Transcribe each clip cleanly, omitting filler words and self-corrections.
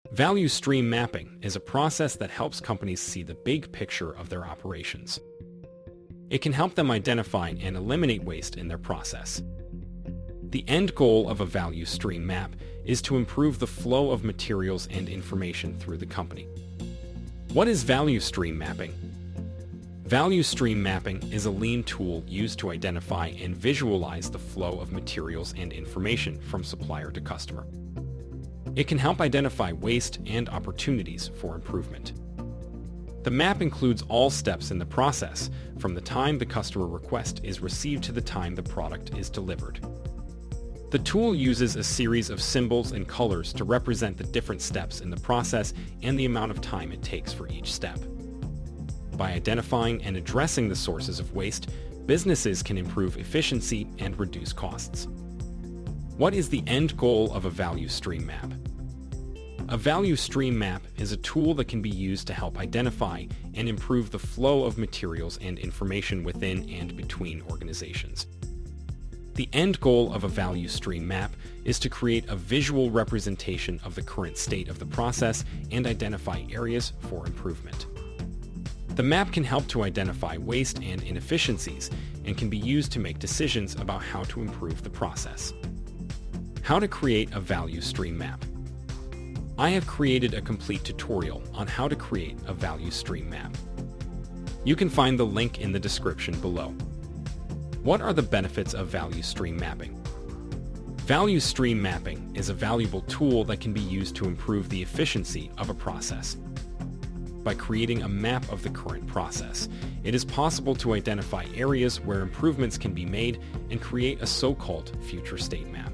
Value stream mapping is a process that helps companies see the big picture of their operations. It can help them identify and eliminate waste in their process. The end goal of a value stream map is to improve the flow of materials and information through the company. What is value stream mapping? Value stream mapping is a lean tool used to identify and visualize the flow of materials and information from supplier to customer. It can help identify waste and opportunities for improvement. The map includes all steps in the process, from the time the customer request is received to the time the product is delivered. The tool uses a series of symbols and colors to represent the different steps in the process and the amount of time it takes for each step. By identifying and addressing the sources of waste, businesses can improve efficiency and reduce costs. What is the end goal of a value stream map? A value stream map is a tool that can be used to help identify and improve the flow of materials and information within and between organizations. The end goal of a value stream map is to create a visual representation of the current state of the process and identify areas for improvement. The map can help to identify waste and inefficiencies and can be used to make decisions about how to improve the process. How to create a value stream map. I have created a complete tutorial on how to create a value stream map. You can find the link in the description below. What are the benefits of value stream mapping? Value stream mapping is a valuable tool that can be used to improve the efficiency of a process. By creating a map of the current process, it is possible to identify areas where improvements can be made and create a so-called future state map.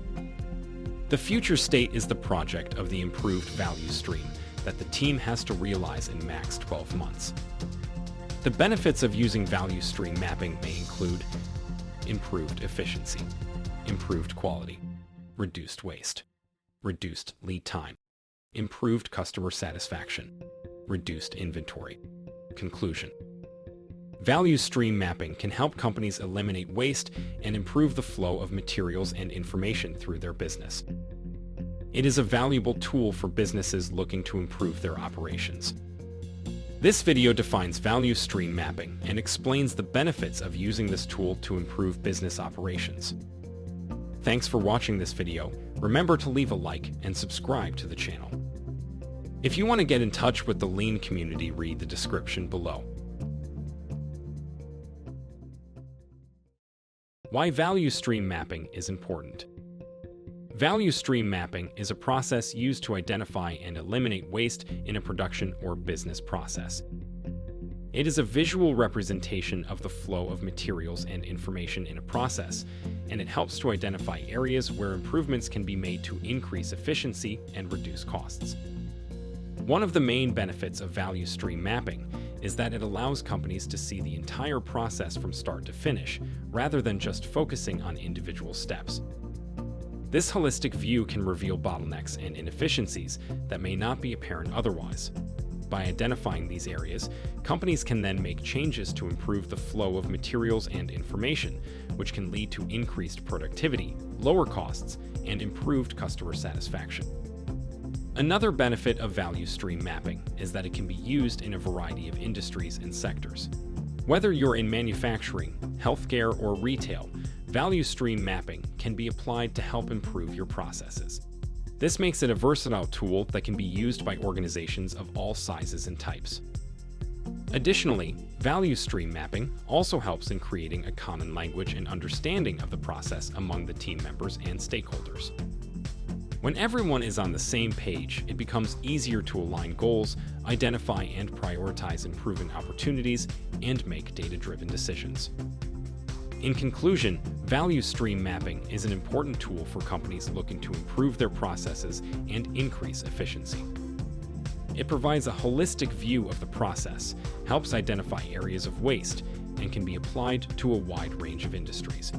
The future state is the project of the improved value stream that the team has to realize in max 12 months. The benefits of using value stream mapping may include improved efficiency, improved quality, reduced waste, reduced lead time, improved customer satisfaction, reduced inventory. Conclusion. Value stream mapping can help companies eliminate waste and improve the flow of materials and information through their business. It is a valuable tool for businesses looking to improve their operations. This video defines value stream mapping and explains the benefits of using this tool to improve business operations. Thanks for watching this video. Remember to leave a like and subscribe to the channel. If you want to get in touch with the Lean community, read the description below. Why value stream mapping is important. Value stream mapping is a process used to identify and eliminate waste in a production or business process. It is a visual representation of the flow of materials and information in a process, and it helps to identify areas where improvements can be made to increase efficiency and reduce costs. One of the main benefits of value stream mapping is that it allows companies to see the entire process from start to finish, rather than just focusing on individual steps. This holistic view can reveal bottlenecks and inefficiencies that may not be apparent otherwise. By identifying these areas, companies can then make changes to improve the flow of materials and information, which can lead to increased productivity, lower costs, and improved customer satisfaction. Another benefit of value stream mapping is that it can be used in a variety of industries and sectors. Whether you're in manufacturing, healthcare, or retail, value stream mapping can be applied to help improve your processes. This makes it a versatile tool that can be used by organizations of all sizes and types. Additionally, value stream mapping also helps in creating a common language and understanding of the process among the team members and stakeholders. When everyone is on the same page, it becomes easier to align goals, identify and prioritize improvement opportunities, and make data-driven decisions. In conclusion, value stream mapping is an important tool for companies looking to improve their processes and increase efficiency. It provides a holistic view of the process, helps identify areas of waste, and can be applied to a wide range of industries.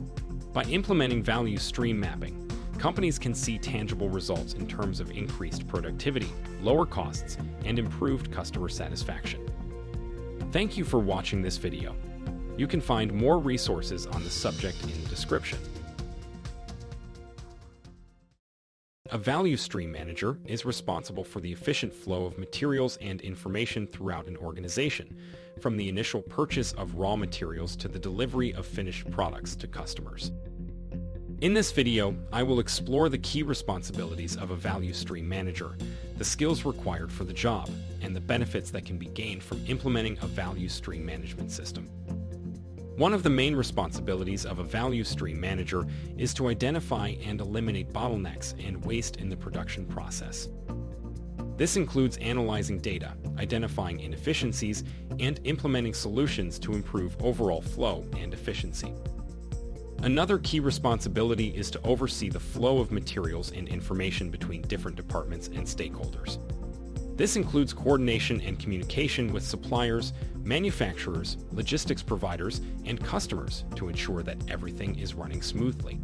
By implementing value stream mapping, companies can see tangible results in terms of increased productivity, lower costs, and improved customer satisfaction. Thank you for watching this video. You can find more resources on the subject in the description. A value stream manager is responsible for the efficient flow of materials and information throughout an organization, from the initial purchase of raw materials to the delivery of finished products to customers. In this video, I will explore the key responsibilities of a value stream manager, the skills required for the job, and the benefits that can be gained from implementing a value stream management system. One of the main responsibilities of a value stream manager is to identify and eliminate bottlenecks and waste in the production process. This includes analyzing data, identifying inefficiencies, and implementing solutions to improve overall flow and efficiency. Another key responsibility is to oversee the flow of materials and information between different departments and stakeholders. This includes coordination and communication with suppliers, manufacturers, logistics providers, and customers to ensure that everything is running smoothly.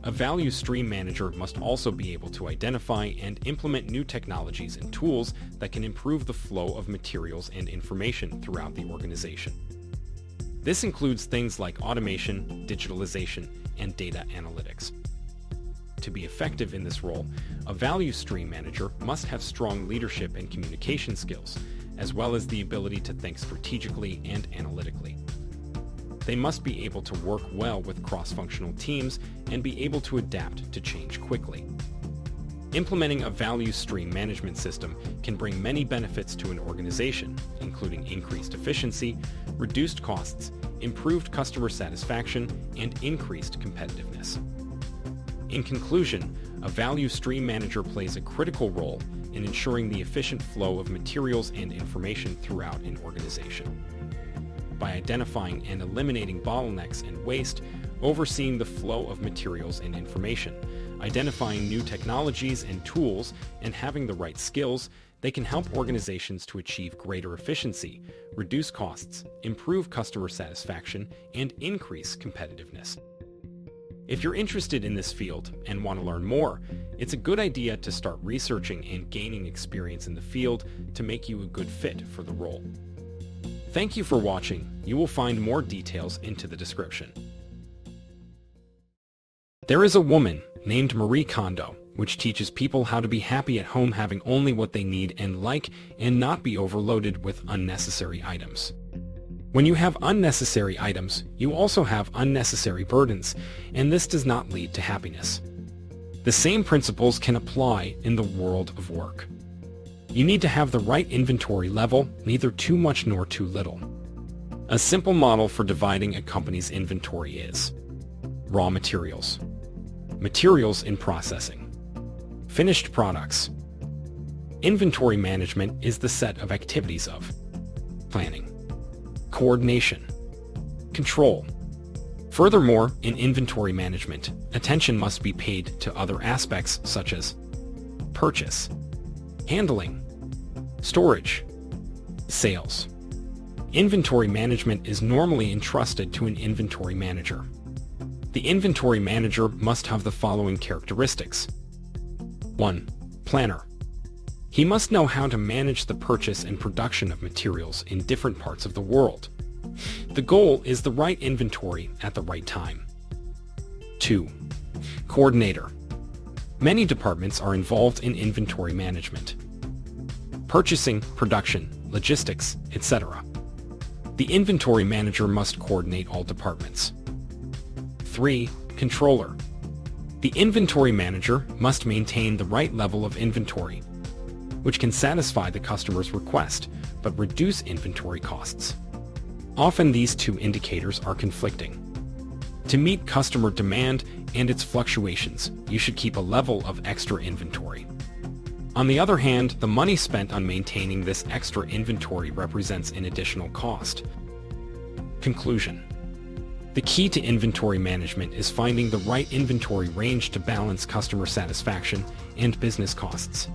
A value stream manager must also be able to identify and implement new technologies and tools that can improve the flow of materials and information throughout the organization. This includes things like automation, digitalization, and data analytics. To be effective in this role, a value stream manager must have strong leadership and communication skills, as well as the ability to think strategically and analytically. They must be able to work well with cross-functional teams and be able to adapt to change quickly. Implementing a value stream management system can bring many benefits to an organization, including increased efficiency, reduced costs, improved customer satisfaction, and increased competitiveness. In conclusion, a value stream manager plays a critical role in ensuring the efficient flow of materials and information throughout an organization. By identifying and eliminating bottlenecks and waste, overseeing the flow of materials and information, identifying new technologies and tools, and having the right skills, they can help organizations to achieve greater efficiency, reduce costs, improve customer satisfaction, and increase competitiveness. If you're interested in this field and want to learn more, it's a good idea to start researching and gaining experience in the field to make you a good fit for the role. Thank you for watching. You will find more details into the description. There is a woman named Marie Kondo, which teaches people how to be happy at home having only what they need and like and not be overloaded with unnecessary items. When you have unnecessary items, you also have unnecessary burdens, and this does not lead to happiness. The same principles can apply in the world of work. You need to have the right inventory level, neither too much nor too little. A simple model for dividing a company's inventory is raw materials, materials in processing, finished products. Inventory management is the set of activities of planning, coordination, control. Furthermore, in inventory management, attention must be paid to other aspects such as purchase, handling, storage, sales. Inventory management is normally entrusted to an inventory manager. The inventory manager must have the following characteristics. 1. Planner. He must know how to manage the purchase and production of materials in different parts of the world. The goal is the right inventory at the right time. 2. Coordinator. Many departments are involved in inventory management. Purchasing, production, logistics, etc. The inventory manager must coordinate all departments. 3. Controller. The inventory manager must maintain the right level of inventory, which can satisfy the customer's request, but reduce inventory costs. Often these two indicators are conflicting. To meet customer demand and its fluctuations, you should keep a level of extra inventory. On the other hand, the money spent on maintaining this extra inventory represents an additional cost. Conclusion. The key to inventory management is finding the right inventory range to balance customer satisfaction and business costs.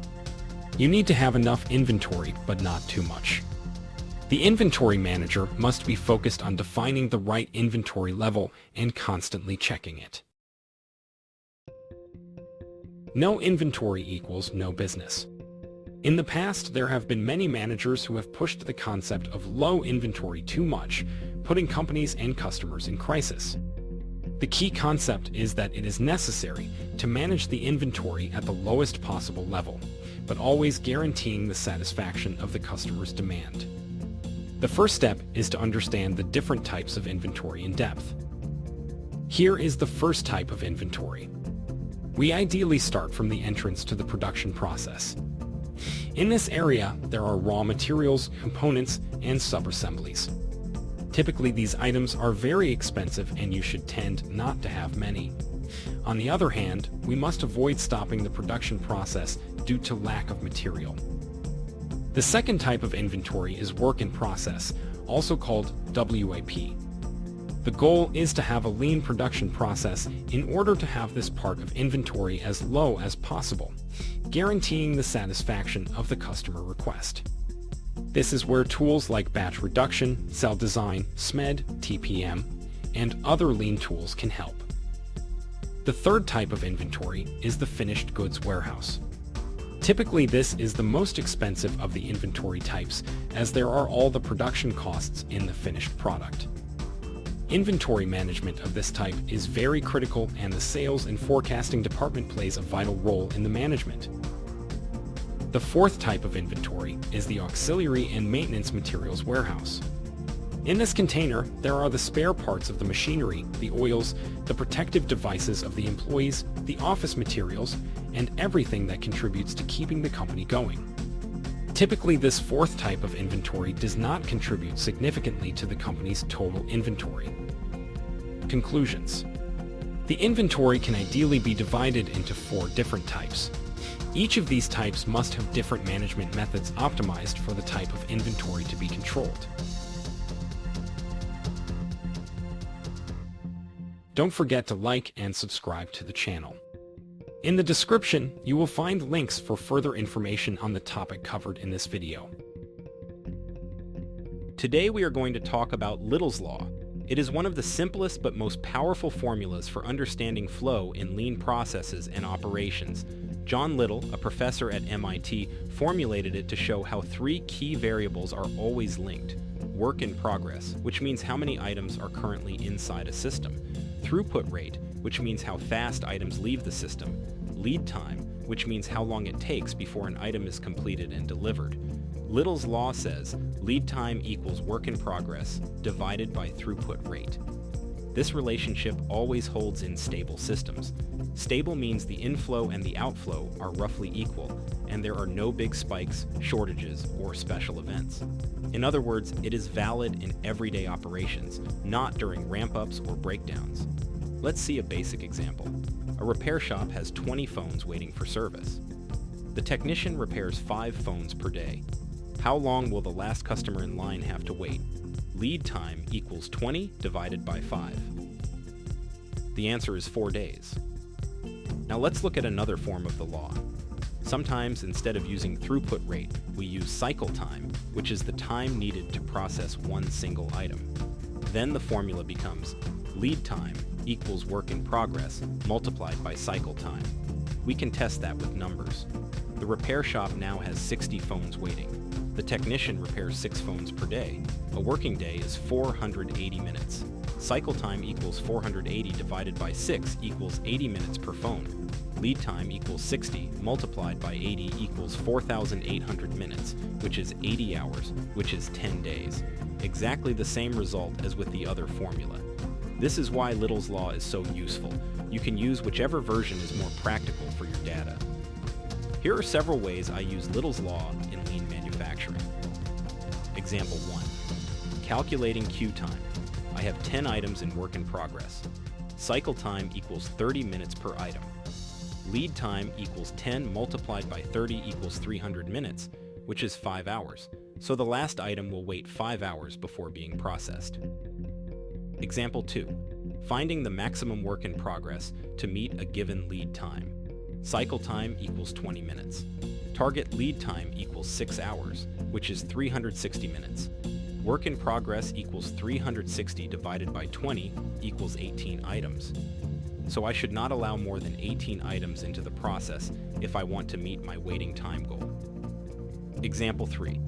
You need to have enough inventory, but not too much. The inventory manager must be focused on defining the right inventory level and constantly checking it. No inventory equals no business. In the past, there have been many managers who have pushed the concept of low inventory too much, putting companies and customers in crisis. The key concept is that it is necessary to manage the inventory at the lowest possible level, but always guaranteeing the satisfaction of the customer's demand. The first step is to understand the different types of inventory in depth. Here is the first type of inventory. We ideally start from the entrance to the production process. In this area, there are raw materials, components, and sub-assemblies. Typically, these items are very expensive and you should tend not to have many. On the other hand, we must avoid stopping the production process due to lack of material. The second type of inventory is work in process, also called WIP. The goal is to have a lean production process in order to have this part of inventory as low as possible, guaranteeing the satisfaction of the customer request. This is where tools like batch reduction, cell design, SMED, TPM, and other lean tools can help. The third type of inventory is the finished goods warehouse. Typically, this is the most expensive of the inventory types, as there are all the production costs in the finished product. Inventory management of this type is very critical, and the sales and forecasting department plays a vital role in the management. The fourth type of inventory is the auxiliary and maintenance materials warehouse. In this container, there are the spare parts of the machinery, the oils, the protective devices of the employees, the office materials, and everything that contributes to keeping the company going. Typically, this fourth type of inventory does not contribute significantly to the company's total inventory. Conclusions. The inventory can ideally be divided into 4 different types. Each of these types must have different management methods optimized for the type of inventory to be controlled. Don't forget to like and subscribe to the channel. In the description, you will find links for further information on the topic covered in this video. Today we are going to talk about Little's Law. It is one of the simplest but most powerful formulas for understanding flow in lean processes and operations. John Little, a professor at MIT, formulated it to show how 3 key variables are always linked. Work in progress, which means how many items are currently inside a system. Throughput rate, which means how fast items leave the system. Lead time, which means how long it takes before an item is completed and delivered. Little's Law says lead time equals work in progress divided by throughput rate. This relationship always holds in stable systems. Stable means the inflow and the outflow are roughly equal, and there are no big spikes, shortages, or special events. In other words, it is valid in everyday operations, not during ramp-ups or breakdowns. Let's see a basic example. A repair shop has 20 phones waiting for service. The technician repairs 5 phones per day. How long will the last customer in line have to wait? Lead time equals 20 divided by 5. The answer is 4 days. Now let's look at another form of the law. Sometimes, instead of using throughput rate, we use cycle time, which is the time needed to process one single item. Then the formula becomes lead time equals work in progress multiplied by cycle time. We can test that with numbers. The repair shop now has 60 phones waiting. The technician repairs 6 phones per day. A working day is 480 minutes. Cycle time equals 480 divided by 6 equals 80 minutes per phone. Lead time equals 60 multiplied by 80 equals 4,800 minutes, which is 80 hours, which is 10 days. Exactly the same result as with the other formula. This is why Little's Law is so useful. You can use whichever version is more practical for your data. Here are several ways I use Little's Law in lean manufacturing. Example 1. Calculating queue time. I have 10 items in work in progress. Cycle time equals 30 minutes per item. Lead time equals 10 multiplied by 30 equals 300 minutes, which is 5 hours. So the last item will wait 5 hours before being processed. Example 2. Finding the maximum work in progress to meet a given lead time. Cycle time equals 20 minutes. Target lead time equals 6 hours, which is 360 minutes. Work in progress equals 360 divided by 20 equals 18 items. So I should not allow more than 18 items into the process if I want to meet my waiting time goal. Example 3.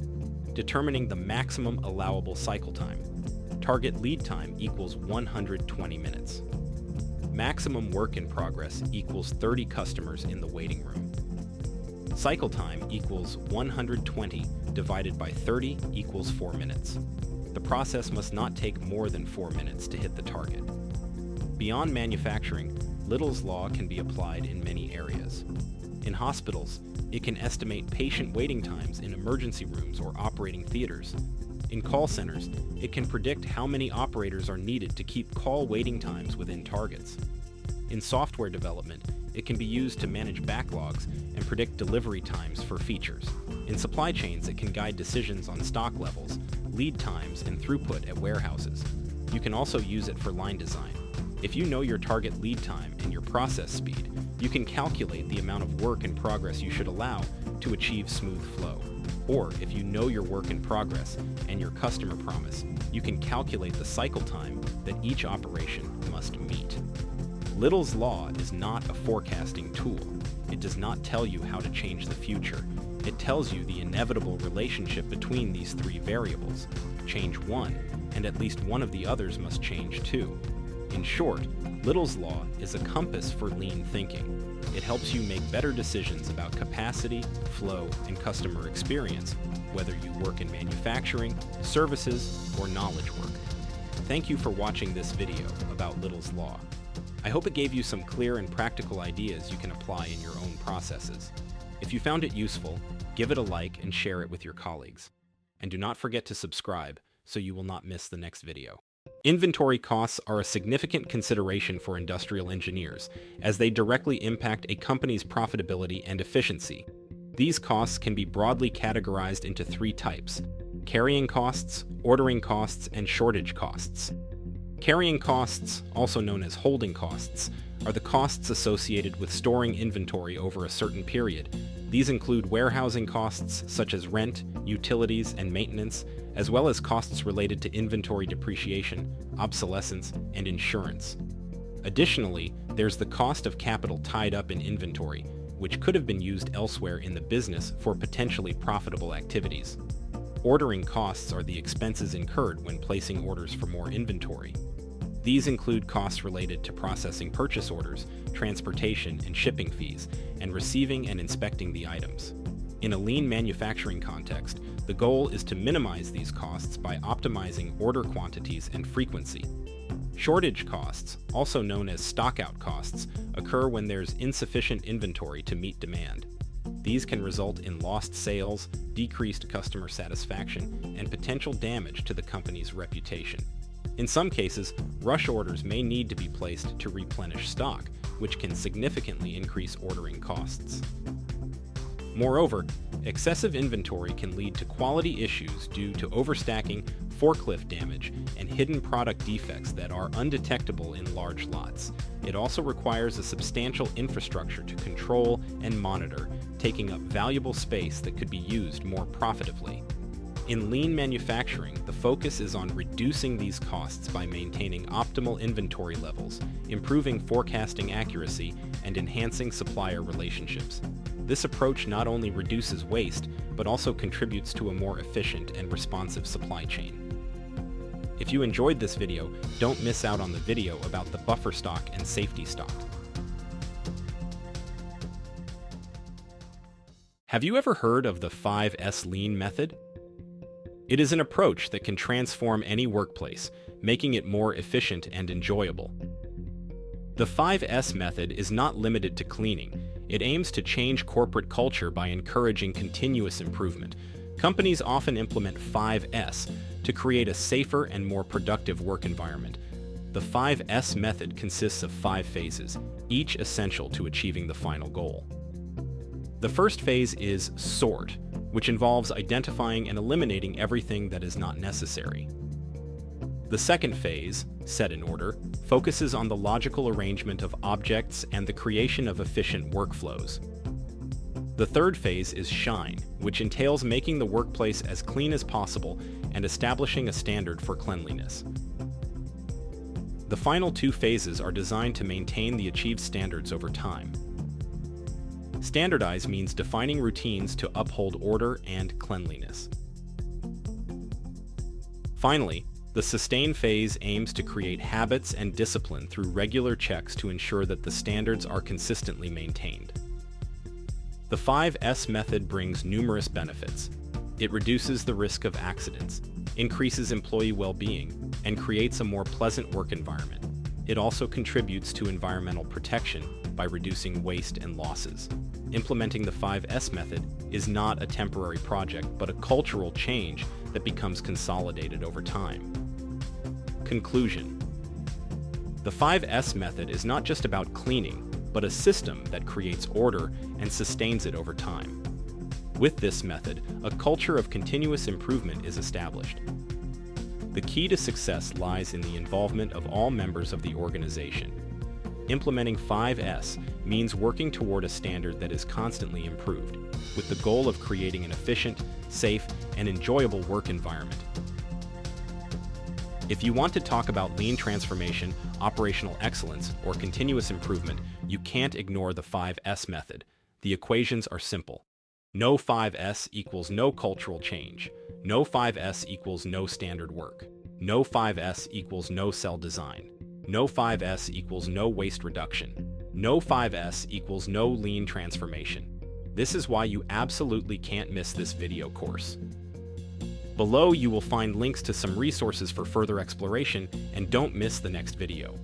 Determining the maximum allowable cycle time. Target lead time equals 120 minutes. Maximum work in progress equals 30 customers in the waiting room. Cycle time equals 120 divided by 30 equals 4 minutes. The process must not take more than 4 minutes to hit the target. Beyond manufacturing, Little's Law can be applied in many areas. In hospitals, it can estimate patient waiting times in emergency rooms or operating theaters. In call centers, it can predict how many operators are needed to keep call waiting times within targets. In software development, it can be used to manage backlogs and predict delivery times for features. In supply chains, it can guide decisions on stock levels, lead times, and throughput at warehouses. You can also use it for line design. If you know your target lead time and your process speed, you can calculate the amount of work in progress you should allow to achieve smooth flow. Or if you know your work in progress and your customer promise, you can calculate the cycle time that each operation must meet. Little's Law is not a forecasting tool. It does not tell you how to change the future. It tells you the inevitable relationship between these three variables. Change one, and at least one of the others must change too. In short, Little's Law is a compass for lean thinking. It helps you make better decisions about capacity, flow, and customer experience, whether you work in manufacturing, services, or knowledge work. Thank you for watching this video about Little's Law. I hope it gave you some clear and practical ideas you can apply in your own processes. If you found it useful, give it a like and share it with your colleagues. And do not forget to subscribe so you will not miss the next video. Inventory costs are a significant consideration for industrial engineers, as they directly impact a company's profitability and efficiency. These costs can be broadly categorized into three types: carrying costs, ordering costs, and shortage costs. Carrying costs, also known as holding costs, are the costs associated with storing inventory over a certain period. These include warehousing costs such as rent, utilities, and maintenance, as well as costs related to inventory depreciation, obsolescence, and insurance. Additionally, there's the cost of capital tied up in inventory, which could have been used elsewhere in the business for potentially profitable activities. Ordering costs are the expenses incurred when placing orders for more inventory. These include costs related to processing purchase orders, transportation and shipping fees, and receiving and inspecting the items. In a lean manufacturing context, the goal is to minimize these costs by optimizing order quantities and frequency. Shortage costs, also known as stockout costs, occur when there's insufficient inventory to meet demand. These can result in lost sales, decreased customer satisfaction, and potential damage to the company's reputation. In some cases, rush orders may need to be placed to replenish stock, which can significantly increase ordering costs. Moreover, excessive inventory can lead to quality issues due to overstacking, forklift damage, and hidden product defects that are undetectable in large lots. It also requires a substantial infrastructure to control and monitor, taking up valuable space that could be used more profitably. In lean manufacturing, the focus is on reducing these costs by maintaining optimal inventory levels, improving forecasting accuracy, and enhancing supplier relationships. This approach not only reduces waste, but also contributes to a more efficient and responsive supply chain. If you enjoyed this video, don't miss out on the video about the buffer stock and safety stock. Have you ever heard of the 5S Lean method? It is an approach that can transform any workplace, making it more efficient and enjoyable. The 5S method is not limited to cleaning. It aims to change corporate culture by encouraging continuous improvement. Companies often implement 5S to create a safer and more productive work environment. The 5S method consists of 5 phases, each essential to achieving the final goal. The first phase is sort, which involves identifying and eliminating everything that is not necessary. The second phase, set in order, focuses on the logical arrangement of objects and the creation of efficient workflows. The third phase is shine, which entails making the workplace as clean as possible and establishing a standard for cleanliness. The final 2 phases are designed to maintain the achieved standards over time. Standardize means defining routines to uphold order and cleanliness. Finally, The sustain phase aims to create habits and discipline through regular checks to ensure that the standards are consistently maintained. The 5S method brings numerous benefits. It reduces the risk of accidents, increases employee well-being, and creates a more pleasant work environment. It also contributes to environmental protection by reducing waste and losses. Implementing the 5S method is not a temporary project, but a cultural change that becomes consolidated over time. Conclusion. The 5S method is not just about cleaning, but a system that creates order and sustains it over time. With this method, a culture of continuous improvement is established. The key to success lies in the involvement of all members of the organization. Implementing 5S means working toward a standard that is constantly improved, with the goal of creating an efficient, safe, and enjoyable work environment. If you want to talk about lean transformation, operational excellence, or continuous improvement, you can't ignore the 5S method. The equations are simple. No 5S equals no cultural change. No 5S equals no standard work. No 5S equals no cell design. No 5S equals no waste reduction. No 5S equals no lean transformation. This is why you absolutely can't miss this video course. Below you will find links to some resources for further exploration, and don't miss the next video.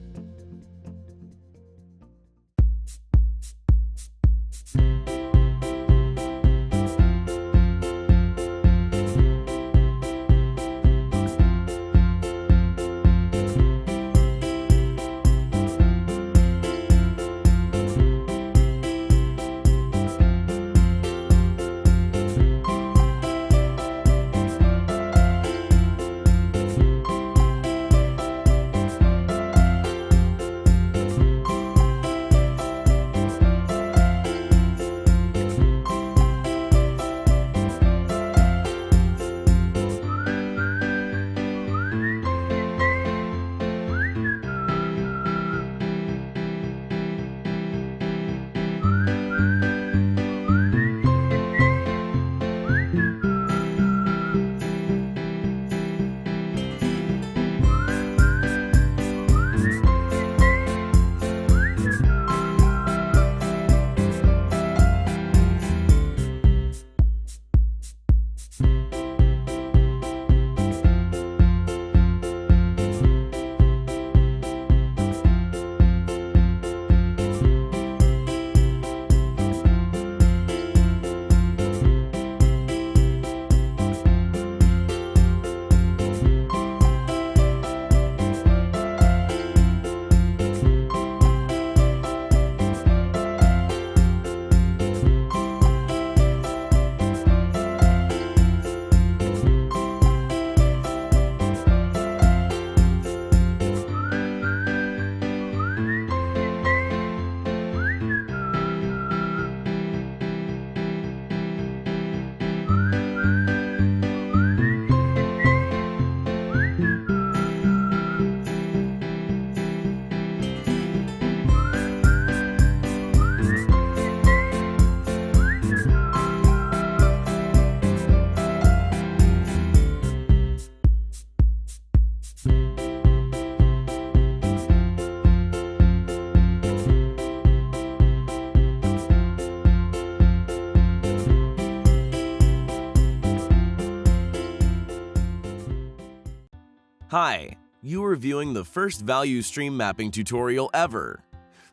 Hi, you are viewing the first value stream mapping tutorial ever.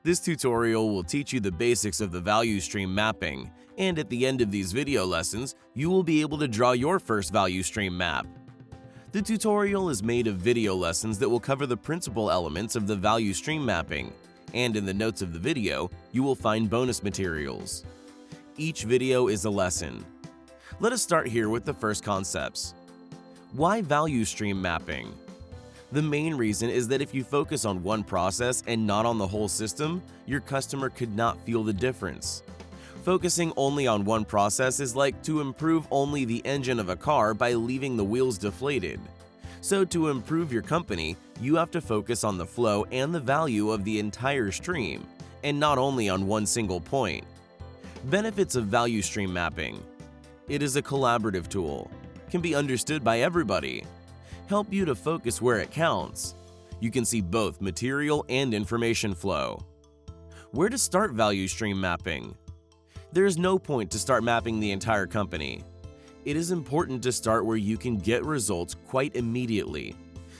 This tutorial will teach you the basics of the value stream mapping, and at the end of these video lessons, you will be able to draw your first value stream map. The tutorial is made of video lessons that will cover the principal elements of the value stream mapping, and in the notes of the video, you will find bonus materials. Each video is a lesson. Let us start here with the first concepts. Why value stream mapping? The main reason is that if you focus on one process and not on the whole system, your customer could not feel the difference. Focusing only on one process is like to improve only the engine of a car by leaving the wheels deflated. So to improve your company, you have to focus on the flow and the value of the entire stream, and not only on one single point. Benefits of value stream mapping. It is a collaborative tool, can be understood by everybody, help you to focus where it counts. You can see both material and information flow. Where to start value stream mapping? There is no point to start mapping the entire company. It is important to start where you can get results quite immediately.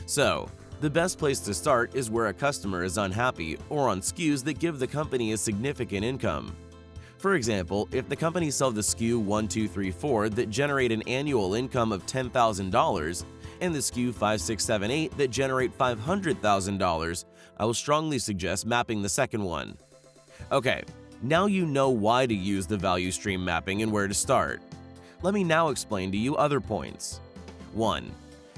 So, the best place to start is where a customer is unhappy or on SKUs that give the company a significant income. For example, if the company sells the SKU 1234 that generate an annual income of $10,000 and the SKU 5678 that generate $500,000, I will strongly suggest mapping the second one. Okay, now you know why to use the value stream mapping and where to start. Let me now explain to you other points. 1.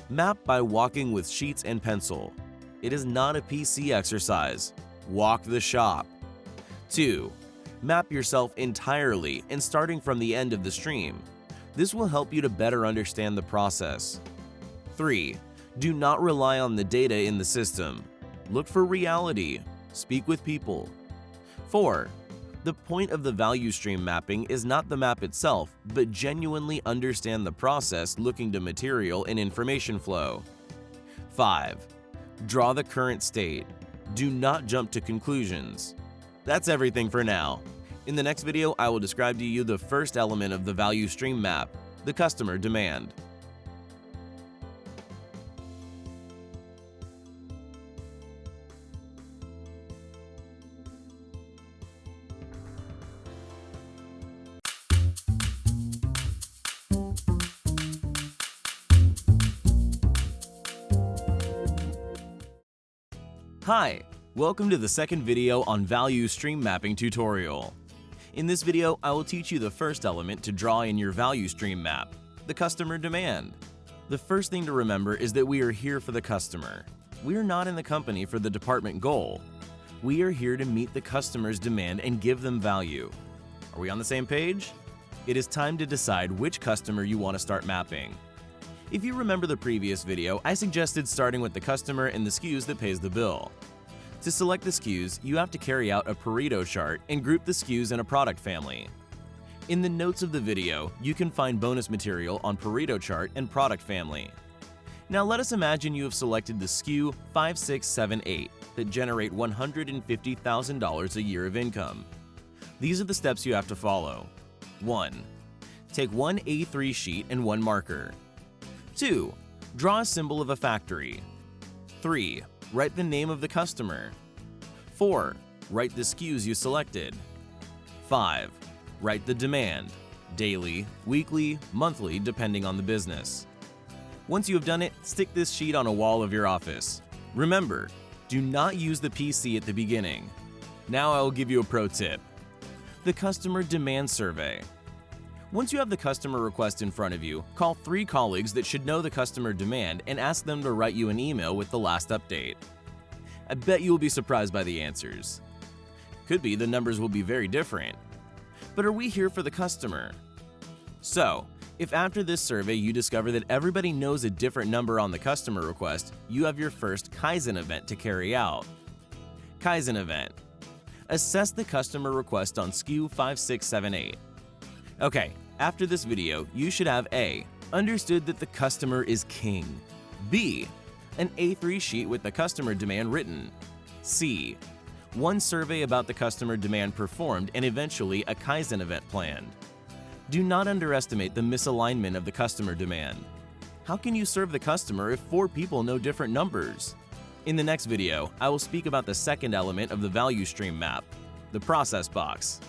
Map by walking with sheets and pencil. It is not a PC exercise. Walk the shop. 2. Map yourself entirely and starting from the end of the stream. This will help you to better understand the process. 3. Do not rely on the data in the system. Look for reality. Speak with people. 4. The point of the value stream mapping is not the map itself, but genuinely understand the process looking to material and information flow. 5. Draw the current state. Do not jump to conclusions. That's everything for now. In the next video, I will describe to you the first element of the value stream map, the customer demand. Hi, welcome to the second video on value stream mapping tutorial. In this video, I will teach you the first element to draw in your value stream map, the customer demand. The first thing to remember is that we are here for the customer. We are not in the company for the department goal. We are here to meet the customer's demand and give them value. Are we on the same page? It is time to decide which customer you want to start mapping. If you remember the previous video, I suggested starting with the customer and the SKUs that pays the bill. To select the SKUs, you have to carry out a Pareto chart and group the SKUs in a product family. In the notes of the video, you can find bonus material on Pareto chart and product family. Now let us imagine you have selected the SKU 5678 that generate $150,000 a year of income. These are the steps you have to follow. 1. Take one A3 sheet and one marker. 2. Draw a symbol of a factory. 3. Write the name of the customer. 4. Write the SKUs you selected. 5. Write the demand, daily, weekly, monthly, depending on the business. Once you have done it, stick this sheet on a wall of your office. Remember, do not use the PC at the beginning. Now I will give you a pro tip. The Customer Demand Survey. Once you have the customer request in front of you, call 3 colleagues that should know the customer demand and ask them to write you an email with the last update. I bet you will be surprised by the answers. Could be the numbers will be very different. But are we here for the customer? So, if after this survey you discover that everybody knows a different number on the customer request, you have your first Kaizen event to carry out. Kaizen event. Assess the customer request on SKU 5678. Okay, after this video, you should have A. Understood that the customer is king. B. An A3 sheet with the customer demand written. C. One survey about the customer demand performed and eventually a Kaizen event planned. Do not underestimate the misalignment of the customer demand. How can you serve the customer if 4 people know different numbers? In the next video, I will speak about the second element of the value stream map, the process box.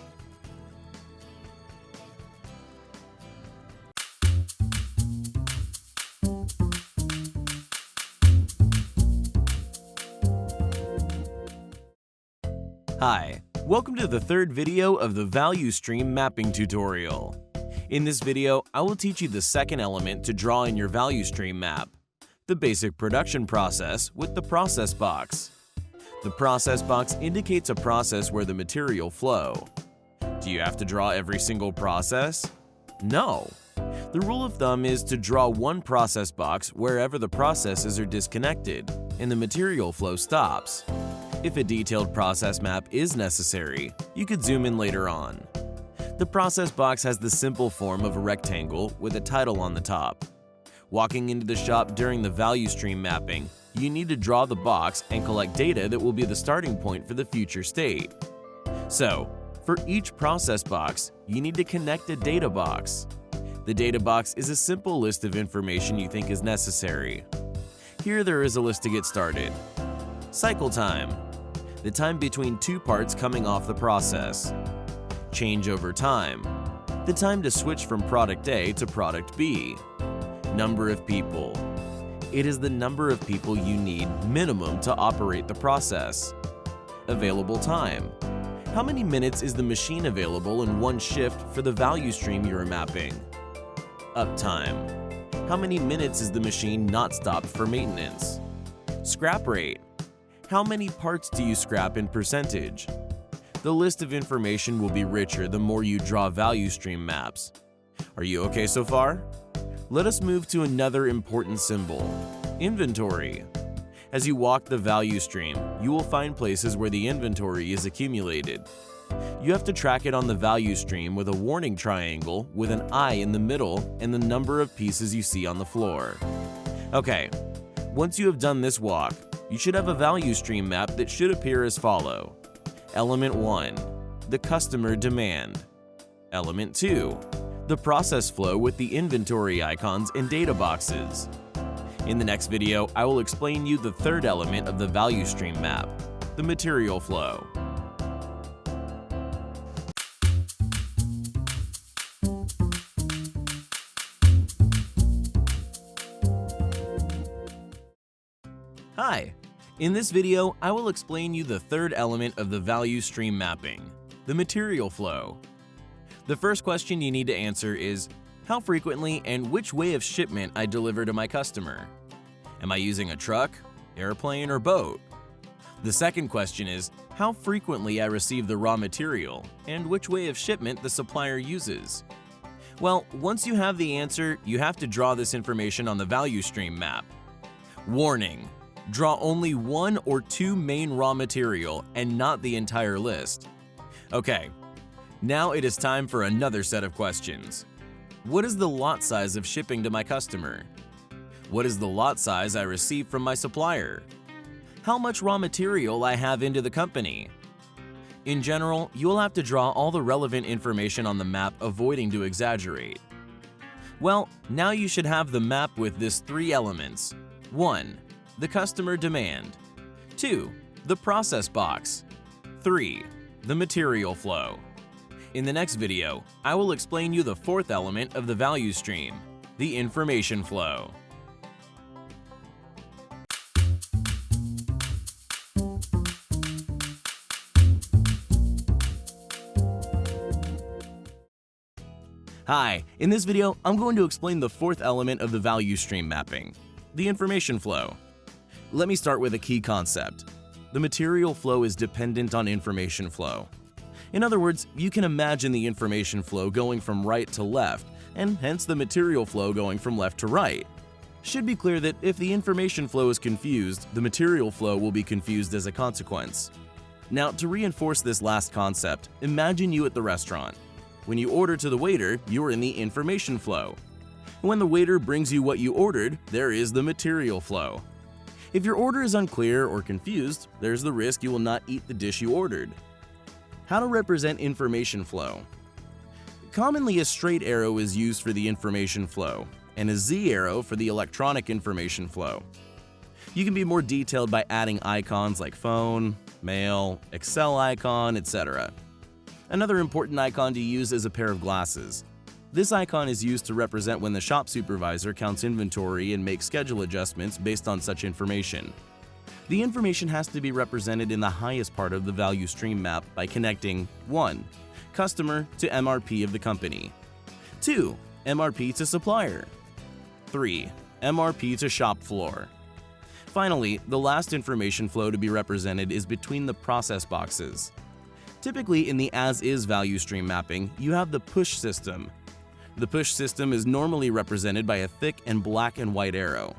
Hi, welcome to the third video of the value stream mapping tutorial. In this video, I will teach you the second element to draw in your value stream map, the basic production process with the process box. The process box indicates a process where the material flow. Do you have to draw every single process? No. The rule of thumb is to draw one process box wherever the processes are disconnected and the material flow stops. If a detailed process map is necessary, you could zoom in later on. The process box has the simple form of a rectangle with a title on the top. Walking into the shop during the value stream mapping, you need to draw the box and collect data that will be the starting point for the future state. So, for each process box, you need to connect a data box. The data box is a simple list of information you think is necessary. Here there is a list to get started. Cycle time, the time between two parts coming off the process. Changeover time, the time to switch from product A to product B. Number of people, it is the number of people you need minimum to operate the process. Available time, how many minutes is the machine available in one shift for the value stream you are mapping? Uptime, how many minutes is the machine not stopped for maintenance? Scrap rate, how many parts do you scrap in percentage? The list of information will be richer the more you draw value stream maps. Are you okay so far? Let us move to another important symbol, inventory. As you walk the value stream, you will find places where the inventory is accumulated. You have to track it on the value stream with a warning triangle with an eye in the middle and the number of pieces you see on the floor. Okay, once you have done this walk, you should have a value stream map that should appear as follows. Element 1, the customer demand. Element 2, the process flow with the inventory icons and data boxes. In the next video, I will explain you the third element of the value stream map, the material flow. Hi! In this video, I will explain you the third element of the value stream mapping, the material flow. The first question you need to answer is, how frequently and which way of shipment I deliver to my customer? Am I using a truck, airplane, or boat? The second question is, how frequently I receive the raw material and which way of shipment the supplier uses? Well, once you have the answer, you have to draw this information on the value stream map. Warning! Draw only one or two main raw material and not the entire list. Okay, now it is time for another set of questions. What is the lot size of shipping to my customer? What is the lot size I receive from my supplier? How much raw material I have into the company? In general, you will have to draw all the relevant information on the map, avoiding to exaggerate. Well, now you should have the map with this three elements. 1. The customer demand. 2. The process box. 3. The material flow. In the next video, I will explain you the fourth element of the value stream, the information flow. Hi, in this video, I'm going to explain the fourth element of the value stream mapping, the information flow. Let me start with a key concept. The material flow is dependent on information flow. In other words, you can imagine the information flow going from right to left, and hence the material flow going from left to right. Should be clear that if the information flow is confused, the material flow will be confused as a consequence. Now, to reinforce this last concept, imagine you at the restaurant. When you order to the waiter, you are in the information flow. When the waiter brings you what you ordered, there is the material flow. If your order is unclear or confused, there's the risk you will not eat the dish you ordered. How to represent information flow? Commonly, a straight arrow is used for the information flow, and a Z arrow for the electronic information flow. You can be more detailed by adding icons like phone, mail, Excel icon, etc. Another important icon to use is a pair of glasses. This icon is used to represent when the shop supervisor counts inventory and makes schedule adjustments based on such information. The information has to be represented in the highest part of the value stream map by connecting 1. Customer to MRP of the company. 2. MRP to supplier. 3. MRP to shop floor. Finally, the last information flow to be represented is between the process boxes. Typically, in the as-is value stream mapping, you have the push system. The push system is normally represented by a thick and black and white arrow.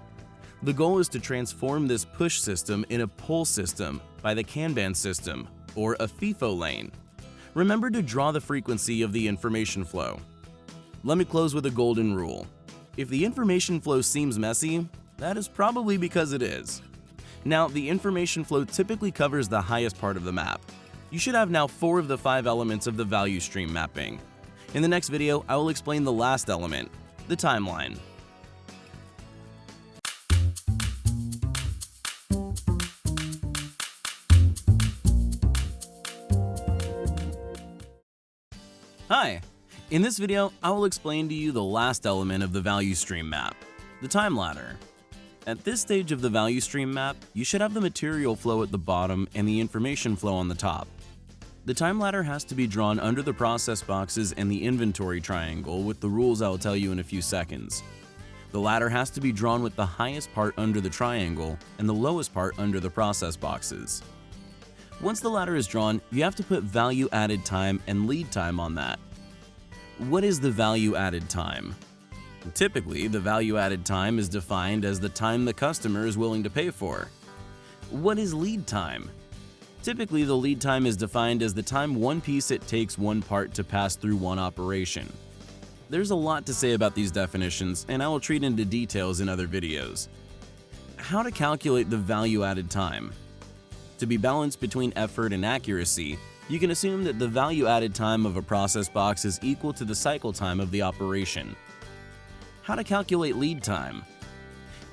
The goal is to transform this push system in a pull system by the Kanban system, or a FIFO lane. Remember to draw the frequency of the information flow. Let me close with a golden rule. If the information flow seems messy, that is probably because it is. Now, the information flow typically covers the highest part of the map. You should have now 4 of the 5 elements of the value stream mapping. In the next video, I will explain the last element, the timeline. Hi! In this video, I will explain to you the last element of the value stream map, the time ladder. At this stage of the value stream map, you should have the material flow at the bottom and the information flow on the top. The time ladder has to be drawn under the process boxes and the inventory triangle with the rules I will tell you in a few seconds. The ladder has to be drawn with the highest part under the triangle and the lowest part under the process boxes. Once the ladder is drawn, you have to put value added time and lead time on that. What is the value added time? Typically, the value added time is defined as the time the customer is willing to pay for. What is lead time? Typically, the lead time is defined as the time one piece it takes one part to pass through one operation. There's a lot to say about these definitions, and I will treat into details in other videos. How to calculate the value added time? To be balanced between effort and accuracy, you can assume that the value added time of a process box is equal to the cycle time of the operation. How to calculate lead time?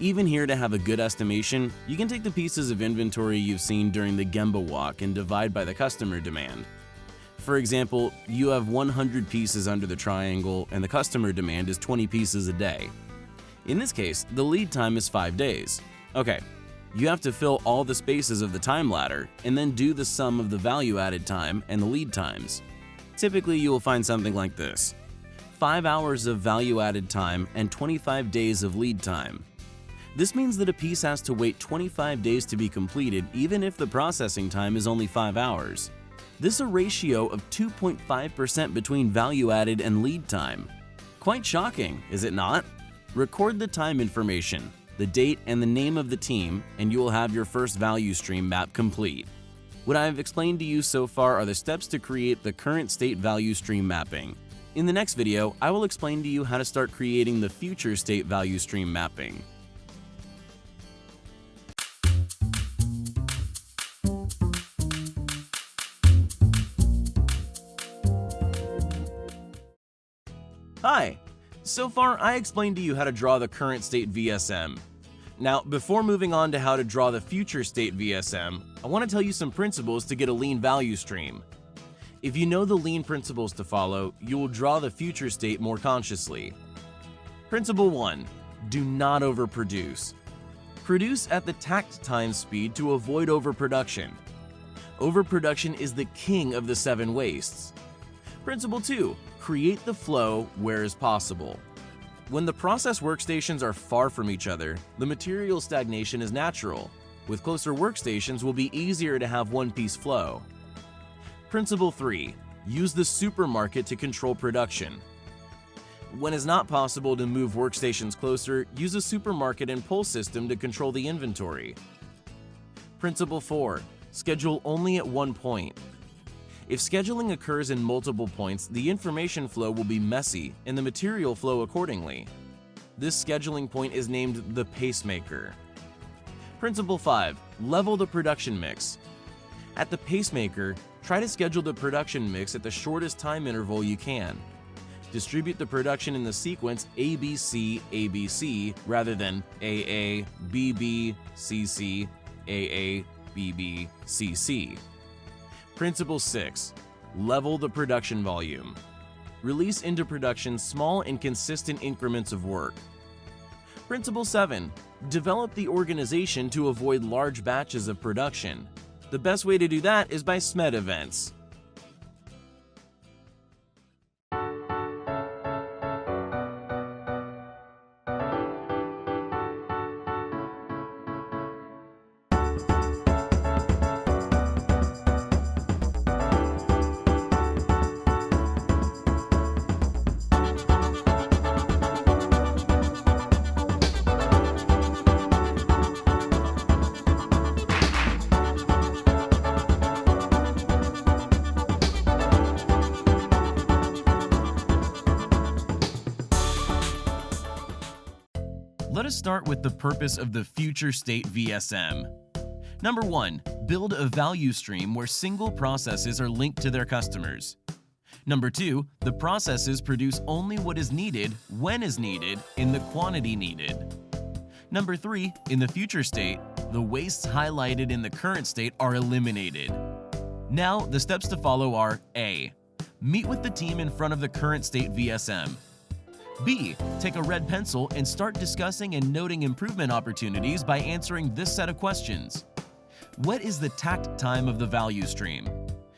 Even here, to have a good estimation, you can take the pieces of inventory you've seen during the Gemba Walk and divide by the customer demand. For example, you have 100 pieces under the triangle and the customer demand is 20 pieces a day. In this case, the lead time is 5 days. Okay, you have to fill all the spaces of the time ladder and then do the sum of the value added time and the lead times. Typically, you will find something like this: 5 hours of value added time and 25 days of lead time. This means that a piece has to wait 25 days to be completed even if the processing time is only 5 hours. This is a ratio of 2.5% between value added and lead time. Quite shocking, is it not? Record the time information, the date and the name of the team, and you will have your first value stream map complete. What I have explained to you so far are the steps to create the current state value stream mapping. In the next video, I will explain to you how to start creating the future state value stream mapping. Hi! So far, I explained to you how to draw the current state VSM. Now, before moving on to how to draw the future state VSM, I want to tell you some principles to get a lean value stream. If you know the lean principles to follow, you will draw the future state more consciously. Principle 1. Do not overproduce. Produce at the takt time speed to avoid overproduction. Overproduction is the king of the 7 wastes. Principle 2. Create the flow where is possible. When the process workstations are far from each other, the material stagnation is natural. With closer workstations, it will be easier to have one-piece flow. Principle 3. Use the supermarket to control production. When it's not possible to move workstations closer, use a supermarket and pull system to control the inventory. Principle 4. Schedule only at one point. If scheduling occurs in multiple points, the information flow will be messy and the material flow accordingly. This scheduling point is named the pacemaker. Principle 5. Level the production mix. At the pacemaker, try to schedule the production mix at the shortest time interval you can. Distribute the production in the sequence ABC, ABC rather than AA, BB, CC, AA, BB, CC. Principle 6. Level the production volume. Release into production small and consistent increments of work. Principle 7. Develop the organization to avoid large batches of production. The best way to do that is by SMED events. Let us start with the purpose of the future state VSM. Number 1, build a value stream where single processes are linked to their customers. Number 2, the processes produce only what is needed, when is needed, in the quantity needed. Number 3, in the future state, the wastes highlighted in the current state are eliminated. Now, the steps to follow are A. Meet with the team in front of the current state VSM. B. Take a red pencil and start discussing and noting improvement opportunities by answering this set of questions. What is the takt time of the value stream?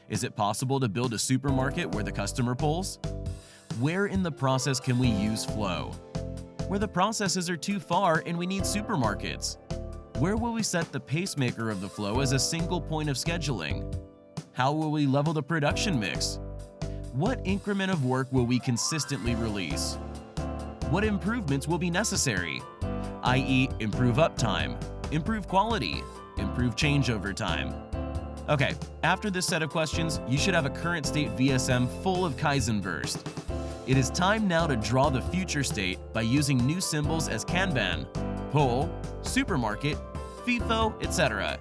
Is it possible to build a supermarket where the customer pulls? Where in the process can we use flow? Where the processes are too far and we need supermarkets? Where will we set the pacemaker of the flow as a single point of scheduling? How will we level the production mix? What increment of work will we consistently release? What improvements will be necessary, i.e. improve uptime, improve quality, improve changeover time? Okay, after this set of questions, you should have a current state VSM full of Kaizen burst. It is time now to draw the future state by using new symbols as Kanban, pull, supermarket, FIFO, etc.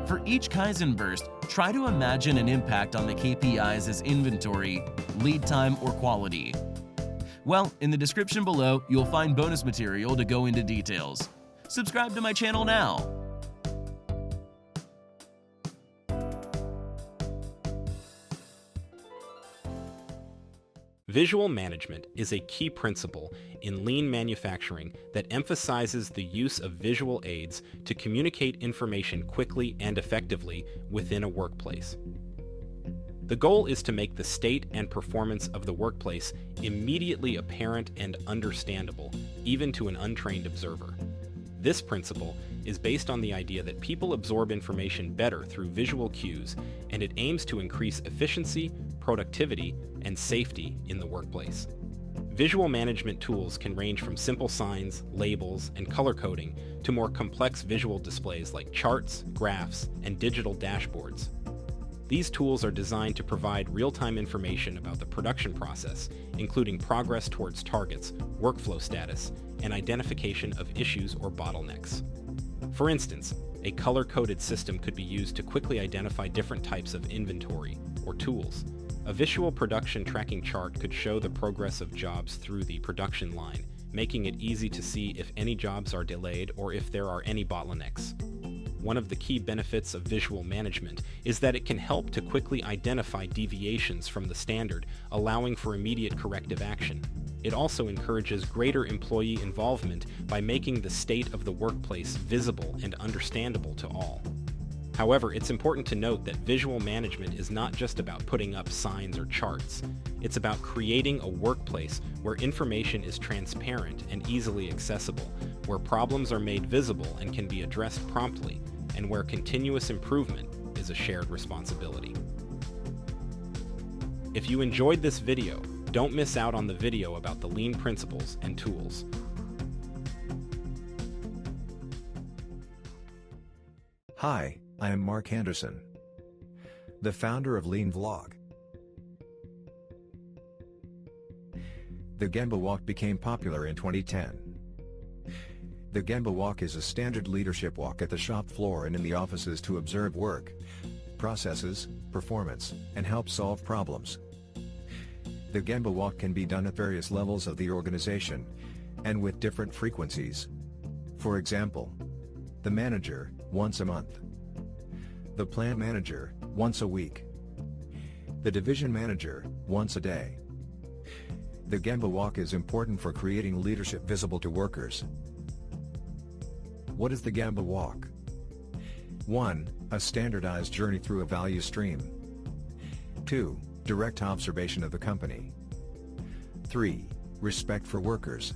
For each Kaizen burst, try to imagine an impact on the KPIs as inventory, lead time, or quality. Well, in the description below, you'll find bonus material to go into details. Subscribe to my channel now! Visual management is a key principle in lean manufacturing that emphasizes the use of visual aids to communicate information quickly and effectively within a workplace. The goal is to make the state and performance of the workplace immediately apparent and understandable, even to an untrained observer. This principle is based on the idea that people absorb information better through visual cues, and it aims to increase efficiency, productivity, and safety in the workplace. Visual management tools can range from simple signs, labels, and color coding to more complex visual displays like charts, graphs, and digital dashboards. These tools are designed to provide real-time information about the production process, including progress towards targets, workflow status, and identification of issues or bottlenecks. For instance, a color-coded system could be used to quickly identify different types of inventory or tools. A visual production tracking chart could show the progress of jobs through the production line, making it easy to see if any jobs are delayed or if there are any bottlenecks. One of the key benefits of visual management is that it can help to quickly identify deviations from the standard, allowing for immediate corrective action. It also encourages greater employee involvement by making the state of the workplace visible and understandable to all. However, it's important to note that visual management is not just about putting up signs or charts. It's about creating a workplace where information is transparent and easily accessible, where problems are made visible and can be addressed promptly, and where continuous improvement is a shared responsibility. If you enjoyed this video, don't miss out on the video about the lean principles and tools. Hi, I am Mark Anderson, the founder of LeanVlog. The Gemba Walk became popular in 2010. The Gemba Walk is a standard leadership walk at the shop floor and in the offices to observe work, processes, performance, and help solve problems. The Gemba Walk can be done at various levels of the organization, and with different frequencies. For example, the manager, once a month. The plant manager, once a week. The division manager, once a day. The Gemba Walk is important for creating leadership visible to workers. What is the Gemba Walk? 1. A standardized journey through a value stream. 2. Direct observation of the company. 3. Respect for workers.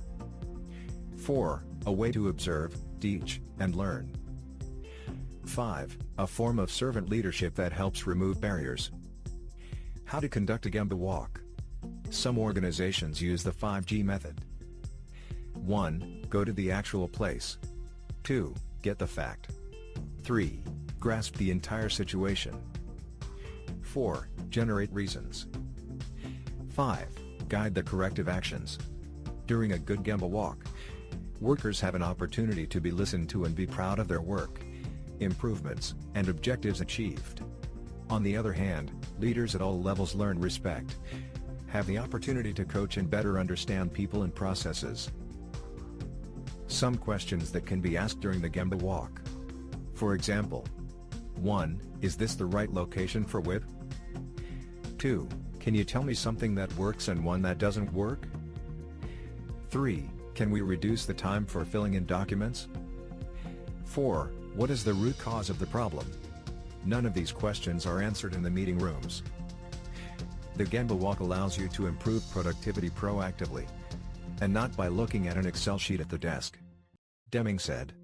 4. A way to observe, teach, and learn. 5. A form of servant leadership that helps remove barriers. How to conduct a Gemba Walk? Some organizations use the 5G method. 1. Go to the actual place. 2. Get the fact. 3. Grasp the entire situation. 4. Generate reasons. 5. Guide the corrective actions. During a good Gemba Walk, Workers have an opportunity to be listened to and be proud of their work, improvements, and objectives achieved. On the other hand, leaders at all levels learn respect, have the opportunity to coach and better understand people and processes. Some questions that can be asked during the Gemba Walk. For example, 1. Is this the right location for WIP? 2. Can you tell me something that works and one that doesn't work? 3. Can we reduce the time for filling in documents? 4. What is the root cause of the problem? None of these questions are answered in the meeting rooms. The Gemba Walk allows you to improve productivity proactively, and not by looking at an Excel sheet at the desk. Deming said,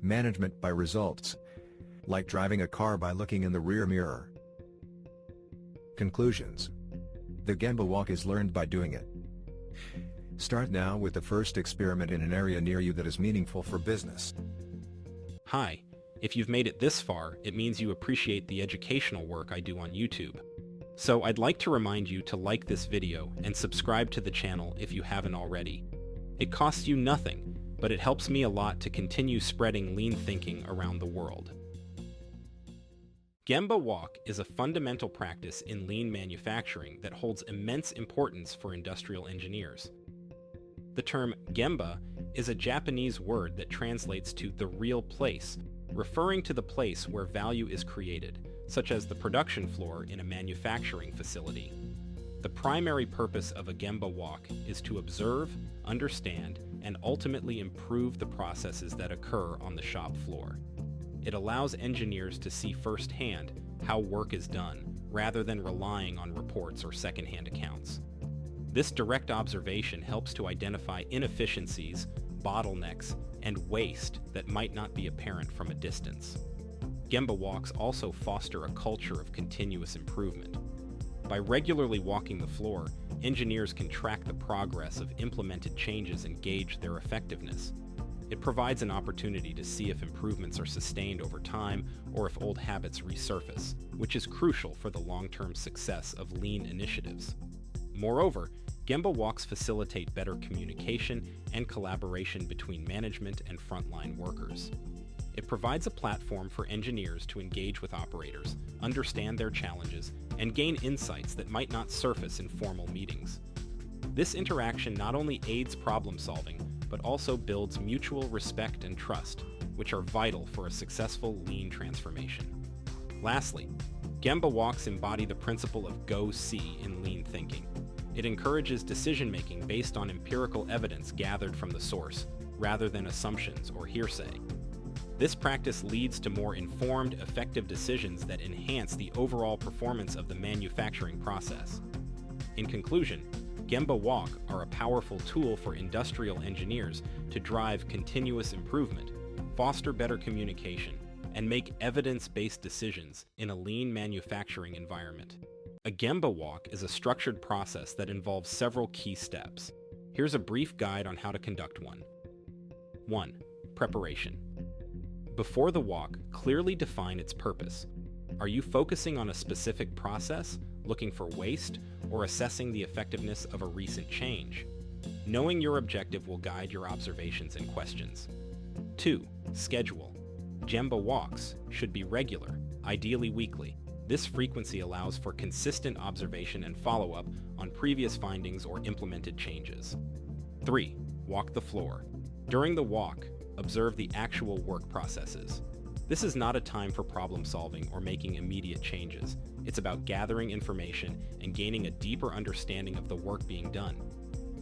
"Management by results, like driving a car by looking in the rear mirror." Conclusions. The Gemba Walk is learned by doing it. Start now with the first experiment in an area near you that is meaningful for business. Hi, if you've made it this far, it means you appreciate the educational work I do on YouTube. So I'd like to remind you to like this video and subscribe to the channel if you haven't already. It costs you nothing, but it helps me a lot to continue spreading lean thinking around the world. Gemba Walk is a fundamental practice in lean manufacturing that holds immense importance for industrial engineers. The term Gemba is a Japanese word that translates to the real place, referring to the place where value is created, such as the production floor in a manufacturing facility. The primary purpose of a Gemba Walk is to observe, understand, and ultimately improve the processes that occur on the shop floor. It allows engineers to see firsthand how work is done, rather than relying on reports or secondhand accounts. This direct observation helps to identify inefficiencies, bottlenecks, and waste that might not be apparent from a distance. Gemba Walks also foster a culture of continuous improvement. By regularly walking the floor, engineers can track the progress of implemented changes and gauge their effectiveness. It provides an opportunity to see if improvements are sustained over time or if old habits resurface, which is crucial for the long-term success of lean initiatives. Moreover, Gemba Walks facilitate better communication and collaboration between management and frontline workers. It provides a platform for engineers to engage with operators, understand their challenges, and gain insights that might not surface in formal meetings. This interaction not only aids problem solving, but also builds mutual respect and trust, which are vital for a successful lean transformation. Lastly, Gemba Walks embody the principle of go-see in lean thinking. It encourages decision-making based on empirical evidence gathered from the source, rather than assumptions or hearsay. This practice leads to more informed, effective decisions that enhance the overall performance of the manufacturing process. In conclusion, Gemba Walk are a powerful tool for industrial engineers to drive continuous improvement, foster better communication, and make evidence-based decisions in a lean manufacturing environment. A Gemba Walk is a structured process that involves several key steps. Here's a brief guide on how to conduct one. 1. Preparation. Before the walk, clearly define its purpose. Are you focusing on a specific process, looking for waste, or assessing the effectiveness of a recent change? Knowing your objective will guide your observations and questions. 2. Schedule. Gemba Walks should be regular, ideally weekly. This frequency allows for consistent observation and follow-up on previous findings or implemented changes. 3. Walk the floor. During the walk, observe the actual work processes. This is not a time for problem solving or making immediate changes. It's about gathering information and gaining a deeper understanding of the work being done.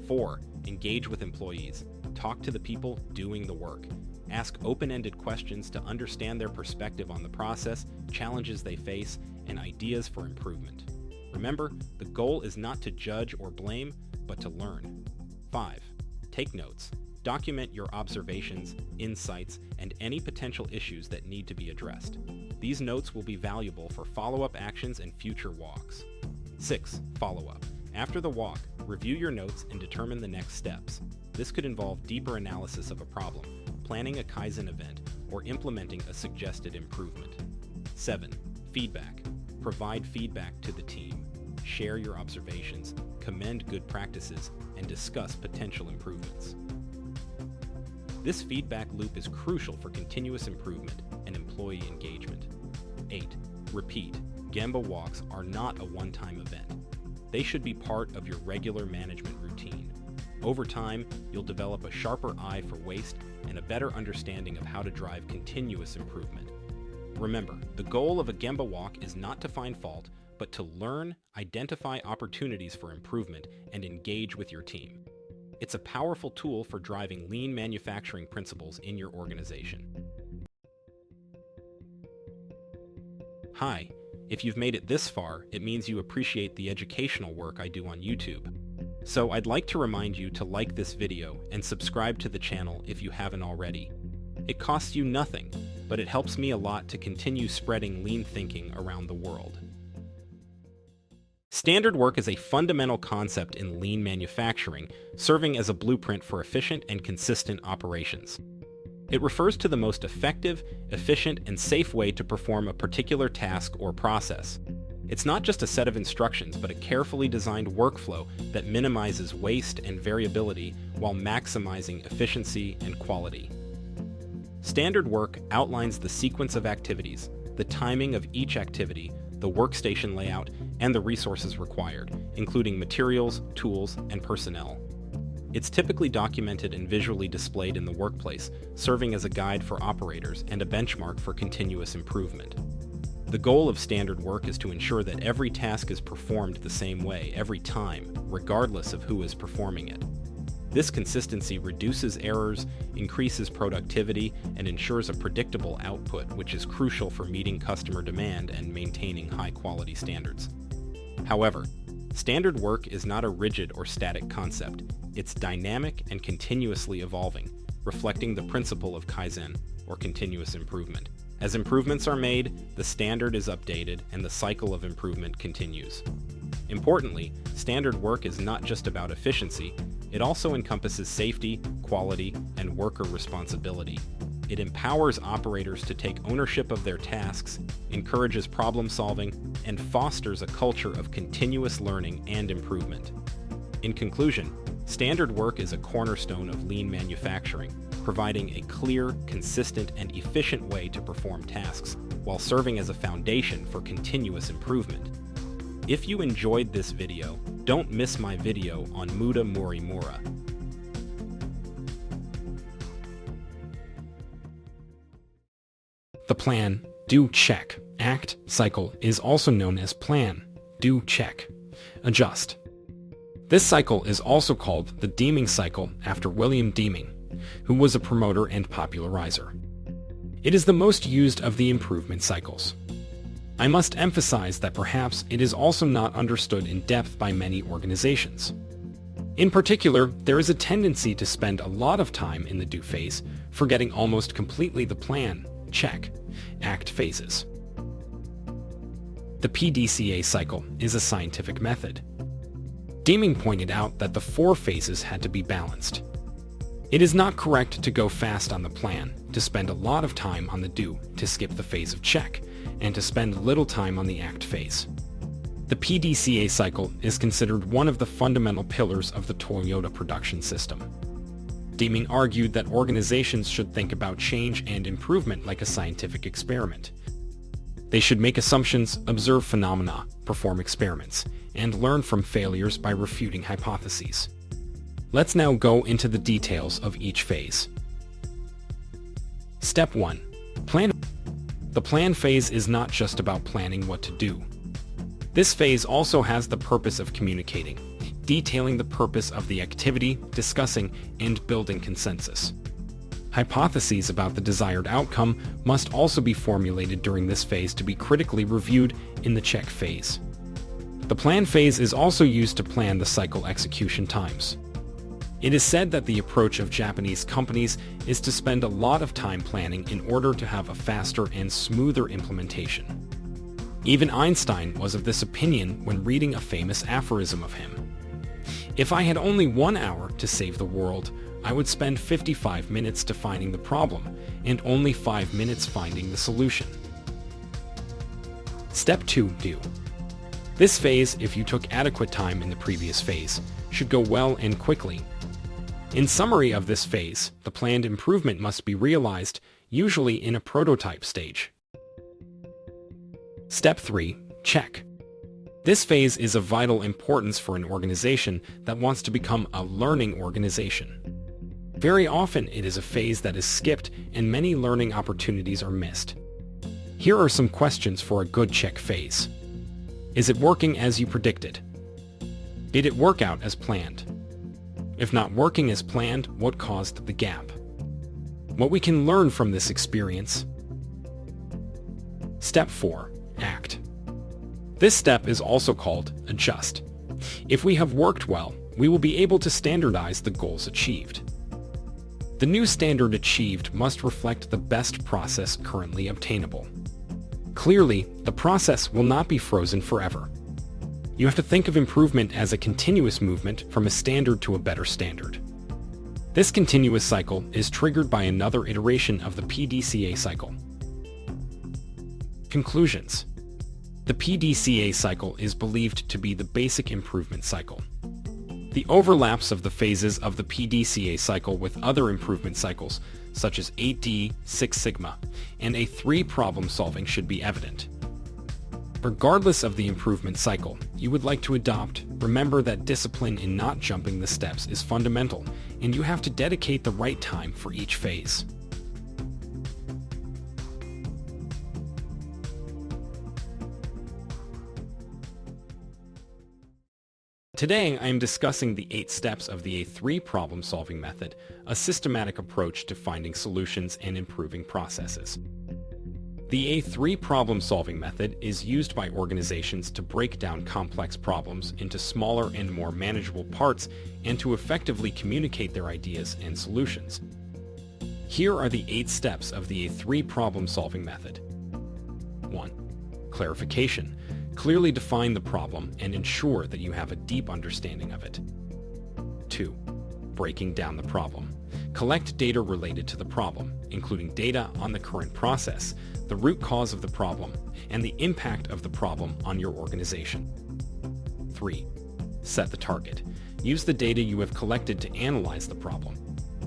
4. Engage with employees. Talk to the people doing the work. Ask open-ended questions to understand their perspective on the process, challenges they face, and ideas for improvement. Remember, the goal is not to judge or blame, but to learn. 5. Take notes. Document your observations, insights, and any potential issues that need to be addressed. These notes will be valuable for follow-up actions and future walks. 6. Follow-up. After the walk, review your notes and determine the next steps. This could involve deeper analysis of a problem, planning a Kaizen event, or implementing a suggested improvement. 7. Feedback. Provide feedback to the team. Share your observations, commend good practices, and discuss potential improvements. This feedback loop is crucial for continuous improvement and employee engagement. 8. Repeat. Gemba walks are not a one-time event. They should be part of your regular management routine. Over time, you'll develop a sharper eye for waste and a better understanding of how to drive continuous improvement. Remember, the goal of a Gemba walk is not to find fault, but to learn, identify opportunities for improvement, and engage with your team. It's a powerful tool for driving lean manufacturing principles in your organization. Hi, if you've made it this far, it means you appreciate the educational work I do on YouTube. So I'd like to remind you to like this video and subscribe to the channel if you haven't already. It costs you nothing, but it helps me a lot to continue spreading lean thinking around the world. Standard work is a fundamental concept in lean manufacturing, serving as a blueprint for efficient and consistent operations. It refers to the most effective, efficient, and safe way to perform a particular task or process. It's not just a set of instructions, but a carefully designed workflow that minimizes waste and variability while maximizing efficiency and quality. Standard work outlines the sequence of activities, the timing of each activity, the workstation layout, and the resources required, including materials, tools, and personnel. It's typically documented and visually displayed in the workplace, serving as a guide for operators and a benchmark for continuous improvement. The goal of standard work is to ensure that every task is performed the same way every time, regardless of who is performing it. This consistency reduces errors, increases productivity, and ensures a predictable output, which is crucial for meeting customer demand and maintaining high-quality standards. However, standard work is not a rigid or static concept. It's dynamic and continuously evolving, reflecting the principle of Kaizen, or continuous improvement. As improvements are made, the standard is updated and the cycle of improvement continues. Importantly, standard work is not just about efficiency, it also encompasses safety, quality, and worker responsibility. It empowers operators to take ownership of their tasks, encourages problem solving, and fosters a culture of continuous learning and improvement. In conclusion, standard work is a cornerstone of lean manufacturing, providing a clear, consistent, and efficient way to perform tasks while serving as a foundation for continuous improvement. If you enjoyed this video, don't miss my video on Muda Morimura. The plan, do, check, act cycle is also known as plan, do, check, adjust. This cycle is also called the Deming cycle after William Deming, who was a promoter and popularizer. It is the most used of the improvement cycles. I must emphasize that perhaps it is also not understood in depth by many organizations. In particular, there is a tendency to spend a lot of time in the do phase, forgetting almost completely the plan, check, act phases. The PDCA cycle is a scientific method. Deming pointed out that the 4 phases had to be balanced. It is not correct to go fast on the plan, to spend a lot of time on the do, to skip the phase of check, and to spend little time on the act phase. The PDCA cycle is considered one of the fundamental pillars of the Toyota production system. Deming argued that organizations should think about change and improvement like a scientific experiment. They should make assumptions, observe phenomena, perform experiments, and learn from failures by refuting hypotheses. Let's now go into the details of each phase. Step 1. Plan. The plan phase is not just about planning what to do. This phase also has the purpose of communicating, detailing the purpose of the activity, discussing, and building consensus. Hypotheses about the desired outcome must also be formulated during this phase to be critically reviewed in the check phase. The plan phase is also used to plan the cycle execution times. It is said that the approach of Japanese companies is to spend a lot of time planning in order to have a faster and smoother implementation. Even Einstein was of this opinion when reading a famous aphorism of him. If I had only 1 hour to save the world, I would spend 55 minutes defining the problem and only 5 minutes finding the solution. Step 2. Do. This phase, if you took adequate time in the previous phase, should go well and quickly. In summary of this phase, the planned improvement must be realized, usually in a prototype stage. Step 3. Check. This phase is of vital importance for an organization that wants to become a learning organization. Very often, it is a phase that is skipped and many learning opportunities are missed. Here are some questions for a good check phase. Is it working as you predicted? Did it work out as planned? If not working as planned, what caused the gap? What we can learn from this experience? Step 4. Act. This step is also called adjust. If we have worked well, we will be able to standardize the goals achieved. The new standard achieved must reflect the best process currently obtainable. Clearly, the process will not be frozen forever. You have to think of improvement as a continuous movement from a standard to a better standard. This continuous cycle is triggered by another iteration of the PDCA cycle. Conclusions. The PDCA cycle is believed to be the basic improvement cycle. The overlaps of the phases of the PDCA cycle with other improvement cycles, such as 8D, Six Sigma, and A3 problem solving should be evident. Regardless of the improvement cycle you would like to adopt, remember that discipline in not jumping the steps is fundamental, and you have to dedicate the right time for each phase. Today, I am discussing the 8 steps of the A3 problem-solving method, a systematic approach to finding solutions and improving processes. The A3 problem-solving method is used by organizations to break down complex problems into smaller and more manageable parts and to effectively communicate their ideas and solutions. Here are the 8 steps of the A3 problem-solving method. 1. Clarification. Clearly define the problem and ensure that you have a deep understanding of it. 2. Breaking down the problem. Collect data related to the problem, including data on the current process, the root cause of the problem, and the impact of the problem on your organization. 3. Set the target. Use the data you have collected to analyze the problem.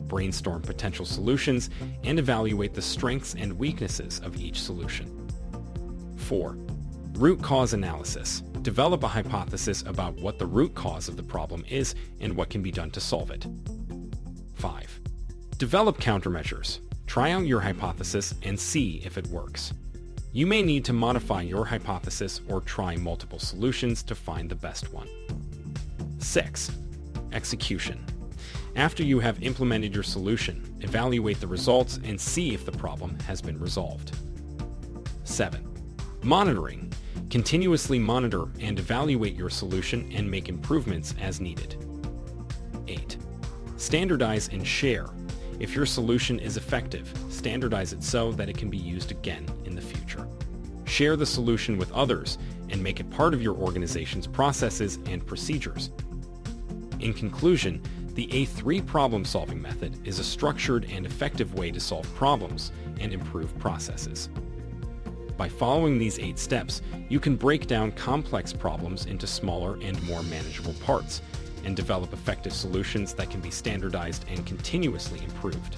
Brainstorm potential solutions and evaluate the strengths and weaknesses of each solution. 4. Root cause analysis. Develop a hypothesis about what the root cause of the problem is and what can be done to solve it. 5. Develop countermeasures. Try out your hypothesis and see if it works. You may need to modify your hypothesis or try multiple solutions to find the best one. 6. Execution. After you have implemented your solution, evaluate the results and see if the problem has been resolved. 7. Monitoring. Continuously monitor and evaluate your solution and make improvements as needed. 8. Standardize and share. If your solution is effective, standardize it so that it can be used again in the future. Share the solution with others and make it part of your organization's processes and procedures. In conclusion, the A3 problem-solving method is a structured and effective way to solve problems and improve processes. By following these 8 steps, you can break down complex problems into smaller and more manageable parts, and develop effective solutions that can be standardized and continuously improved.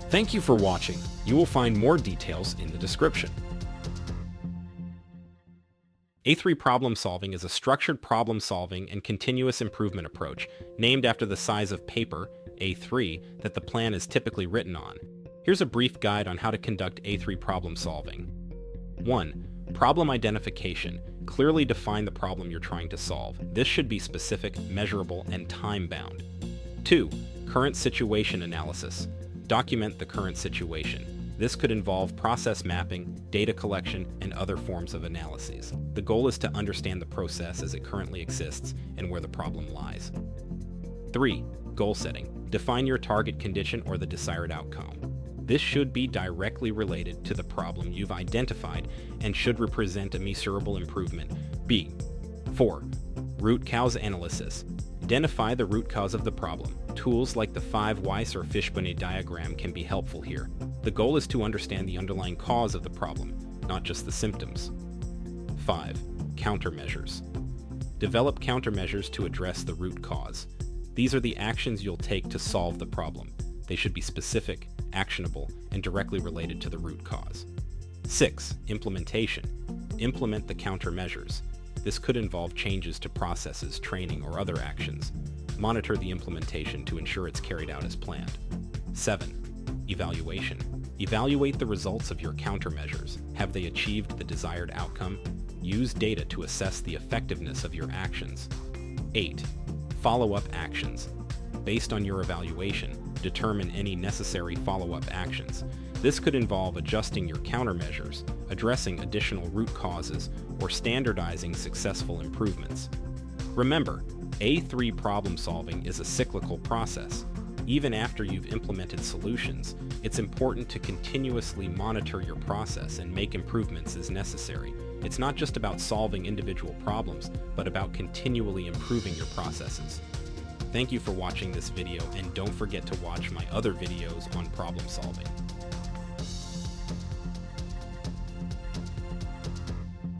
Thank you for watching. You will find more details in the description. A3 problem solving is a structured problem solving and continuous improvement approach named after the size of paper, A3, that the plan is typically written on. Here's a brief guide on how to conduct A3 problem solving. 1. Problem identification. Clearly define the problem you're trying to solve. This should be specific, measurable, and time-bound. 2. Current situation analysis. Document the current situation. This could involve process mapping, data collection, and other forms of analyses. The goal is to understand the process as it currently exists and where the problem lies. 3. Goal setting. Define your target condition or the desired outcome. This should be directly related to the problem you've identified and should represent a measurable improvement. 4. Root cause analysis. Identify the root cause of the problem. Tools like the 5 Whys or fishbone diagram can be helpful here. The goal is to understand the underlying cause of the problem, not just the symptoms. 5. Countermeasures. Develop countermeasures to address the root cause. These are the actions you'll take to solve the problem. They should be specific, actionable, and directly related to the root cause. 6. Implementation. Implement the countermeasures. This could involve changes to processes, training, or other actions. Monitor the implementation to ensure it's carried out as planned. 7. Evaluation. Evaluate the results of your countermeasures. Have they achieved the desired outcome? Use data to assess the effectiveness of your actions. 8. Follow-up actions. Based on your evaluation, determine any necessary follow-up actions. This could involve adjusting your countermeasures, addressing additional root causes, or standardizing successful improvements. Remember, A3 problem solving is a cyclical process. Even after you've implemented solutions, it's important to continuously monitor your process and make improvements as necessary. It's not just about solving individual problems, but about continually improving your processes. Thank you for watching this video, and don't forget to watch my other videos on problem solving.